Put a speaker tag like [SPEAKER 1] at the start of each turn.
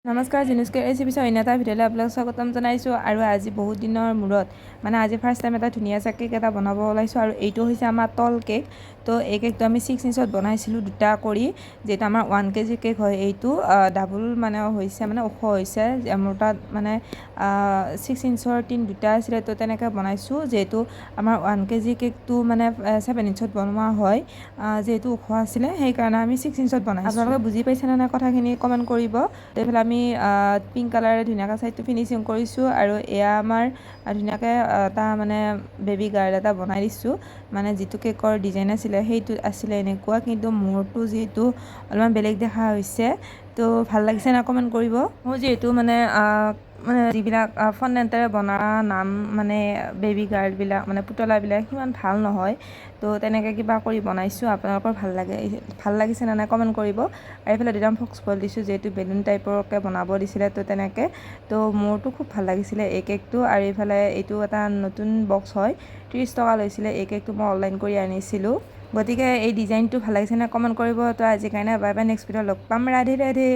[SPEAKER 1] নমস্কাৰ, জিনুস্কে ৰেচিপি অন্য এটা ভিডিঅ'লৈ আপোনালোক স্বাগতম জনাইছোঁ। আৰু আজি বহুত দিনৰ মূৰত আজি ফাৰ্ষ্ট টাইম এটা ধুনীয়া কেক এটা বনাব ওলাইছোঁ। আৰু এইটো হৈছে আমাৰ তল কেক। তো এই কেকটো আমি 6 ইঞ্চত বনাইছিলোঁ দুটা কৰি, যিহেতু আমাৰ 1 kg কেক হয়। এইটো ডাবল হৈছে ওখ হৈছে। মোৰ তাত 6 ইঞ্চৰ টিন দুটা আছিলে, তো তেনেকৈ বনাইছোঁ। যিহেতু আমাৰ 1 kg কেকটো 7 ইঞ্চত বনোৱা হয়, যিহেতু ওখ আছিলে সেইকাৰণে আমি 6 ইঞ্চত বনাইছোঁ। আপোনালোকে বুজি পাইছেনে নাই কথাখিনি কমেণ্ট কৰিব। এইফালে আমি পিংক কালাৰে ধুনীয়াকৈ চাইডটো ফিনিচিং কৰিছোঁ। আৰু এয়া আমাৰ ধুনীয়াকৈ এটা বেবী গাৰ্ল এটা বনাই দিছোঁ। যিটো কেকৰ ডিজাইন আছিলে সেইটো আছিলে এনেকুৱা, কিন্তু মোৰটো যিহেতু অলপমান বেলেগ দেখা হৈছে। তো ভাল লাগিছে নাই কমেণ্ট কৰিব। মোৰ যিহেতু যিবিলাক ফণ্ডেণ্টেৰে বনোৱা নাম বেবী গাৰ্লবিলাক পুতলাবিলাক সিমান ভাল নহয়, তো তেনেকৈ কিবা কৰি বনাইছোঁ। আপোনালোকৰ ভাল লাগিছে নে নাই কমেণ্ট কৰিব। আৰু এইফালে দুটামান ফক্স বল দিছোঁ, যিহেতু বেলুন টাইপৰকৈ বনাব দিছিলে, তো তেনেকৈ। তো মোৰতো খুব ভাল লাগিছিলে এই কেকটো। আৰু এইফালে এইটো এটা নতুন বক্স হয়, 30 টকা লৈছিলে। এই কেকটো মই অনলাইন কৰি আনিছিলোঁ। গতিকে এই ডিজাইনটো ভাল লাগিছে নে কমেণ্ট কৰিব। তো আজিৰ কাৰণে বাই বাই, নেক্সট ভিডিঅ'ত লগ পাম। ৰাধে ৰাধে।